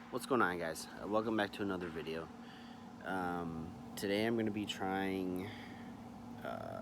What's going on, guys? Welcome back to another video. Today I'm going to be trying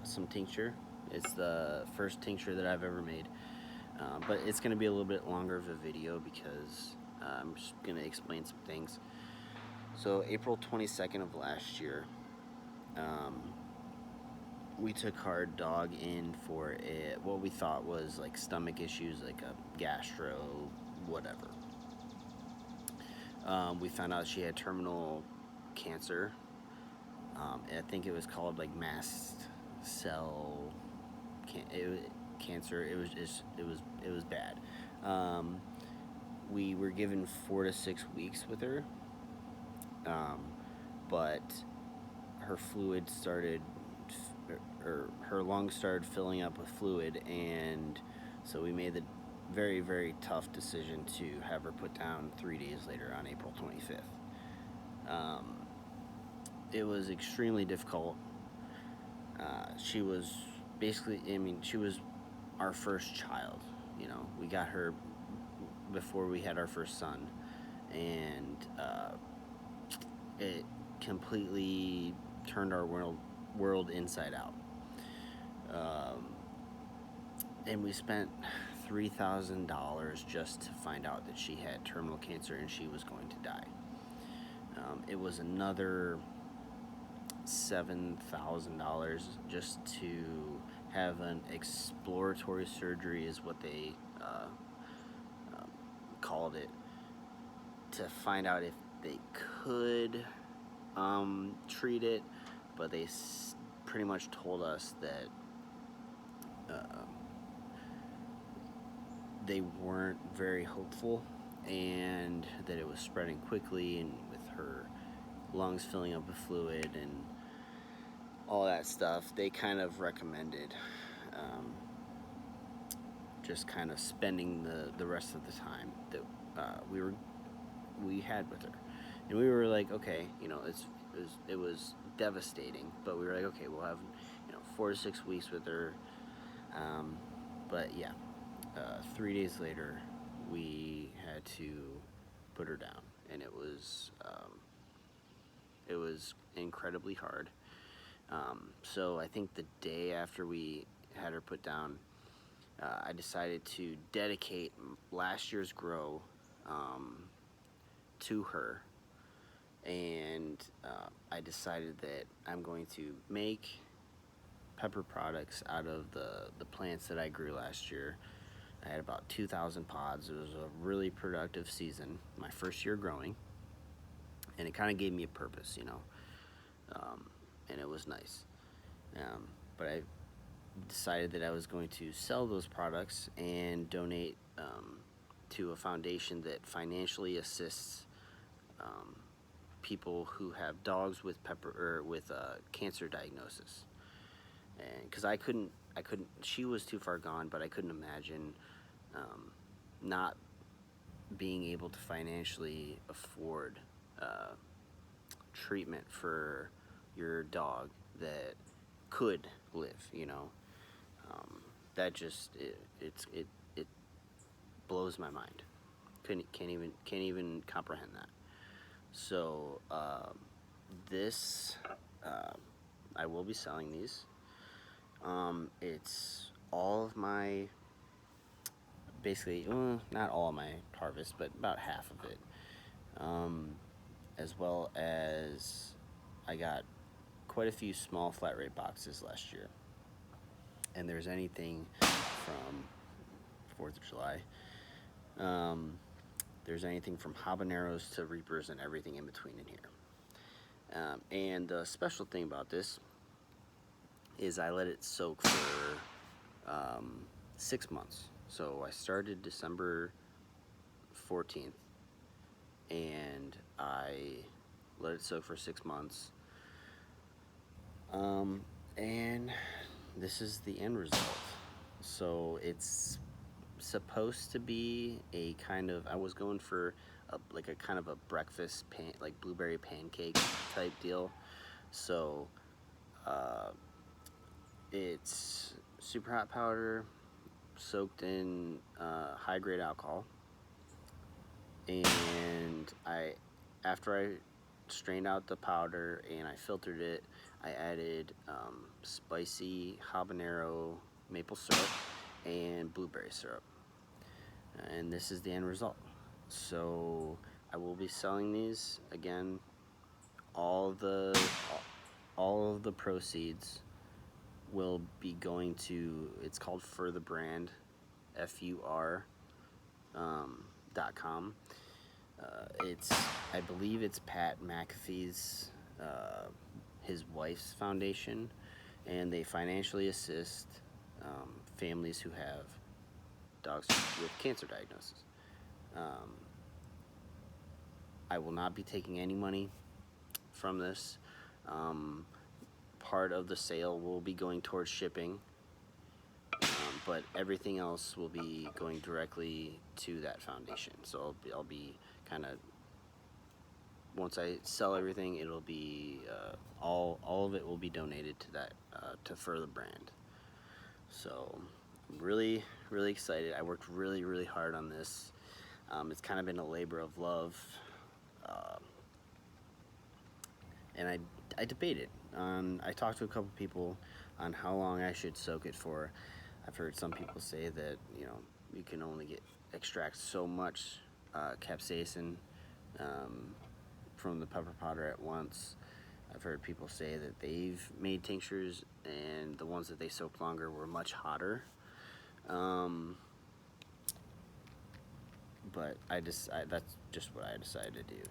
some tincture. It's the first tincture that I've ever made, but it's going to be a little bit longer of a video because I'm just going to explain some things. So April 22nd of last year, we took our dog in for what we thought was like stomach issues, like a gastro, whatever. We found out she had terminal cancer. I think it was called like mast cell cancer. It was bad. We were given 4 to 6 weeks with her, but her fluid started, or her lungs started filling up with fluid, and so we made the very tough decision to have her put down 3 days later on April 25th. It was extremely difficult. She was she was our first child. We got her before we had our first son, and it completely turned our world inside out. And we spent $3,000 just to find out that she had terminal cancer and she was going to die. It was another $7,000 just to have an exploratory surgery, is what they called it, to find out if they could treat it, but they pretty much told us that they weren't very hopeful, and that it was spreading quickly, and with her lungs filling up with fluid and all that stuff, they kind of recommended just kind of spending the rest of the time that we had with her. And we were like, okay, it was devastating, but we were like, okay, we'll have 4 to 6 weeks with her. But yeah, 3 days later, we had to put her down, and it was incredibly hard. So I think the day after we had her put down, I decided to dedicate last year's grow to her, and I decided that I'm going to make pepper products out of the plants that I grew last year. I had about 2,000 pods. It was a really productive season, my first year growing, and it kind of gave me a purpose, and it was nice. But I decided that I was going to sell those products and donate to a foundation that financially assists people who have dogs with cancer diagnosis. And because I couldn't, she was too far gone, but I couldn't imagine not being able to financially afford treatment for your dog that could live. That just it blows my mind. Can't even comprehend that. So this I will be selling these. It's all of my, basically, not all of my harvest, but about half of it. As well as I got quite a few small flat rate boxes last year. And there's anything from 4th of July. There's anything from habaneros to reapers and everything in between in here. And the special thing about this is I let it soak for 6 months. So I started December 14th, and I let it soak for 6 months. And this is the end result. So it's supposed to be a kind of, I was going for a kind of a breakfast like blueberry pancake type deal. So it's super hot powder soaked in high grade alcohol, and I after I strained out the powder and I filtered it, I added spicy habanero maple syrup and blueberry syrup, and this is the end result. So I will be selling these again. All the all of the proceeds will be going to, it's called For the Brand, FUR .com. It's, I believe it's Pat McAfee's, his wife's foundation, and they financially assist families who have dogs with cancer diagnosis. Um, I will not be taking any money from this. Um, Part of the sale will be going towards shipping, but everything else will be going directly to that foundation. So I'll be kind of, once I sell everything, it'll be all of it will be donated to that to For the Brand. So I'm really excited. I worked really hard on this. It's kind of been a labor of love, uh, and I debated. I talked to a couple people on how long I should soak it for. I've heard some people say that you can only extract so much capsaicin from the pepper powder at once. I've heard people say that they've made tinctures and the ones that they soaked longer were much hotter. But that's just what I decided to do.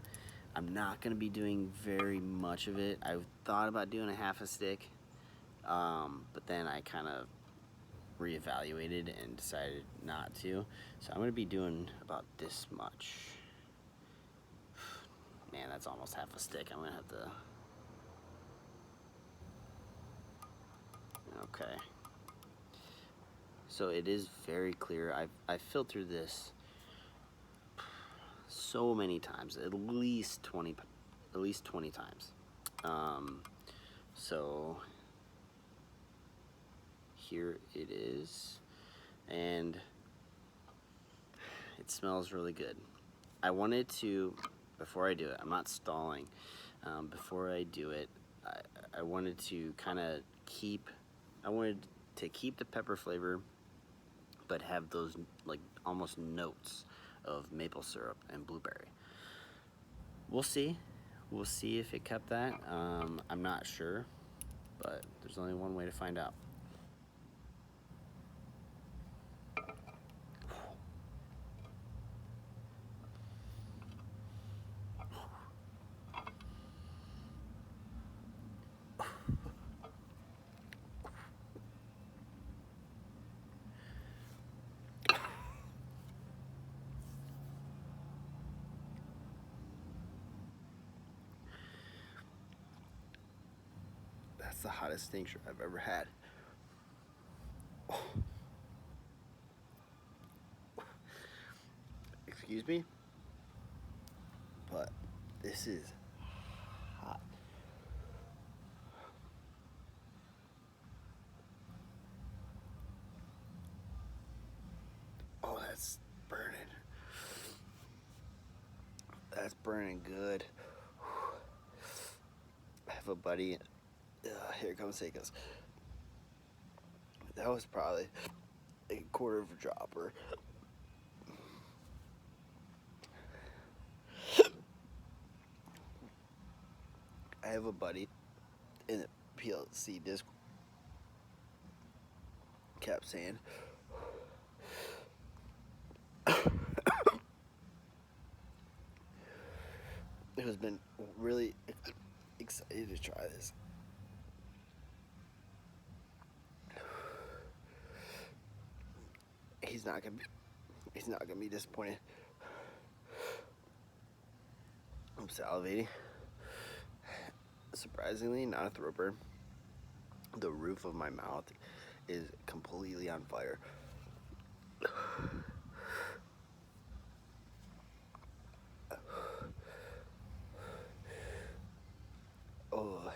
I'm not going to be doing very much of it. I thought about doing a half a stick, but then I kind of reevaluated and decided not to. So I'm going to be doing about this much. Man, that's almost half a stick. I'm going to have to... Okay. So it is very clear. I've filtered this so many times, at least 20 times. So here it is, and it smells really good. I wanted to, before I do it, I'm not stalling. Before I do it, I wanted to keep the pepper flavor, but have those like almost notes of maple syrup and blueberry. We'll see. We'll see if it kept that. I'm not sure, but there's only one way to find out. That's the hottest tincture I've ever had. Excuse me, but this is hot. Oh, that's burning. That's burning good. I have a buddy. Here comes Seikos. That was probably a quarter of a dropper. I have a buddy in the PLC disc kept saying, who's been really excited to try this. He's not gonna be disappointed. I'm salivating. Surprisingly, not a throat burn. The roof of my mouth is completely on fire. Oh.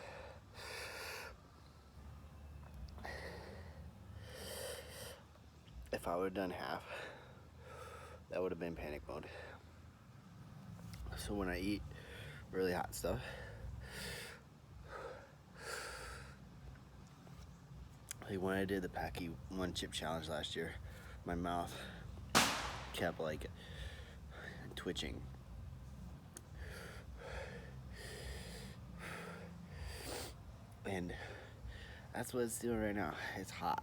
If I would have done half, that would have been panic mode. So when I eat really hot stuff, like when I did the Packy one chip challenge last year, my mouth kept like twitching. And that's what it's doing right now. It's hot.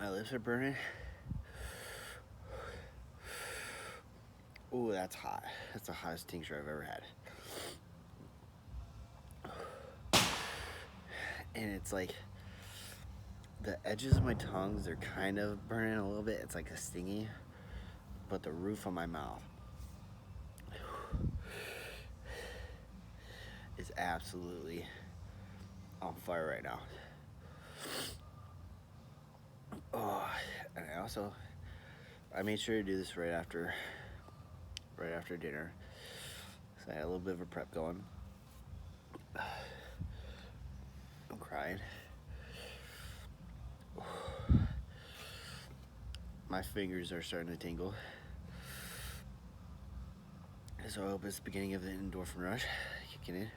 My lips are burning. Ooh, that's hot. That's the hottest tincture I've ever had. And it's like the edges of my tongues are kind of burning a little bit. It's like a stingy, but the roof of my mouth is absolutely on fire right now. Oh, and I made sure to do this right after dinner. So I had a little bit of a prep going. I'm crying. My fingers are starting to tingle. So I hope it's the beginning of the endorphin rush kicking in.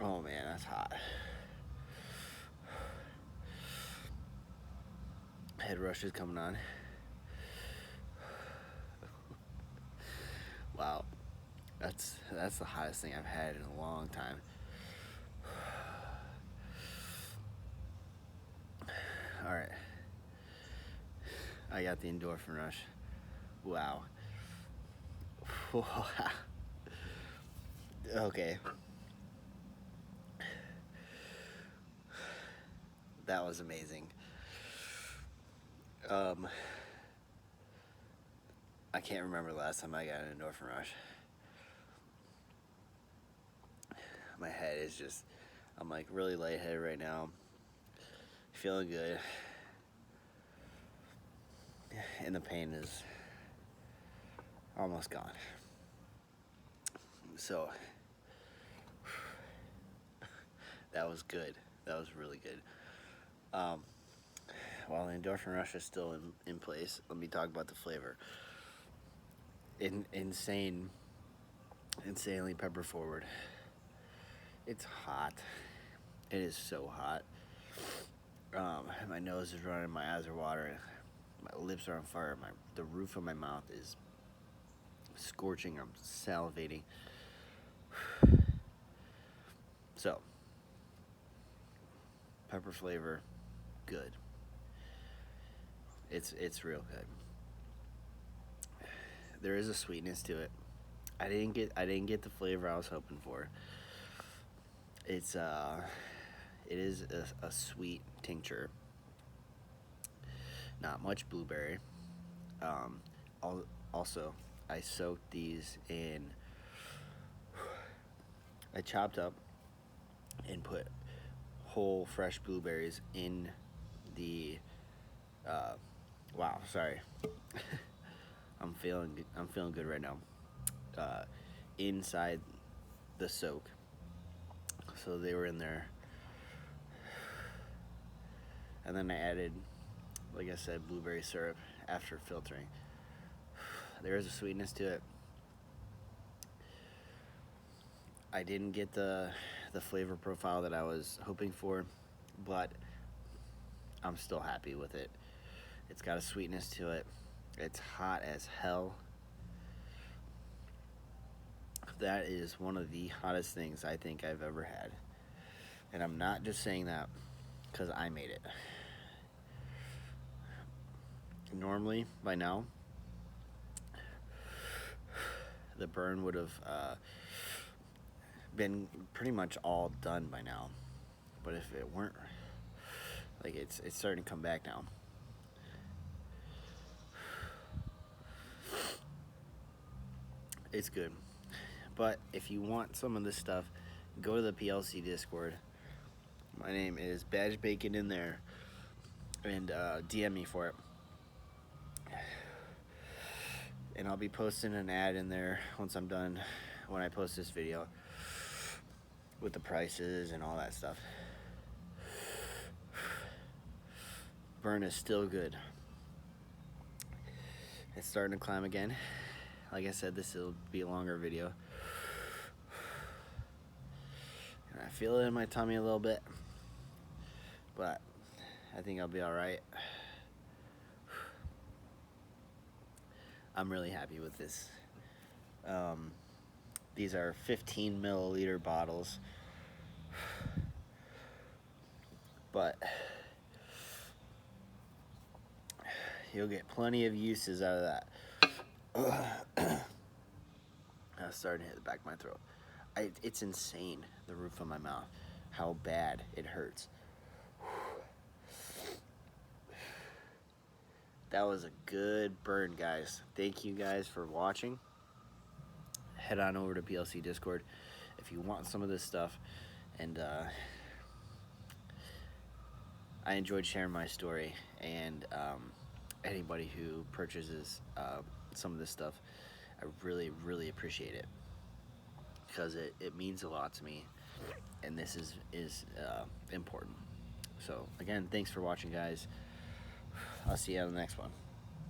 Oh man, that's hot. Head rush is coming on. Wow, that's the hottest thing I've had in a long time. All right, I got the endorphin rush. Wow. Okay. That was amazing. I can't remember the last time I got an endorphin rush. My head is just, I'm like really lightheaded right now. Feeling good. And the pain is almost gone. So, that was good. That was really good. While the endorphin rush is still in place, let me talk about the flavor. Insanely pepper forward. It's hot. It is so hot. My nose is running, my eyes are watering, my lips are on fire, the roof of my mouth is scorching. I'm salivating. So, pepper flavor, good. It's real good. There is a sweetness to it. I didn't get the flavor I was hoping for. It is a sweet tincture. Not much blueberry. Also, I soaked these in. I chopped up and put whole fresh blueberries in the. Wow, sorry. I'm feeling good right now. Inside the soak, so they were in there, and then I added, like I said, blueberry syrup after filtering. There is a sweetness to it. I didn't get the flavor profile that I was hoping for, but I'm still happy with it. It's got a sweetness to it. It's hot as hell. That is one of the hottest things I think I've ever had. And I'm not just saying that because I made it. Normally, by now, the burn would have been pretty much all done by now. But if it weren't, like it's starting to come back now. It's good. But if you want some of this stuff, go to the PLC Discord. My name is Badge Bacon in there, and DM me for it. And I'll be posting an ad in there once I'm done, when I post this video, with the prices and all that stuff. Burn is still good. It's starting to climb again. Like I said, this will be a longer video. And I feel it in my tummy a little bit, but I think I'll be all right. I'm really happy with this. These are 15 milliliter bottles, but you'll get plenty of uses out of that. I was starting to hit the back of my throat. It's insane, the roof of my mouth, how bad it hurts. That was a good burn, guys. Thank you guys for watching. Head on over to PLC Discord if you want some of this stuff. And I enjoyed sharing my story. And anybody who purchases some of this stuff, I really, really appreciate it, because it means a lot to me. And this is important. So again, thanks for watching, guys. I'll see you on the next one.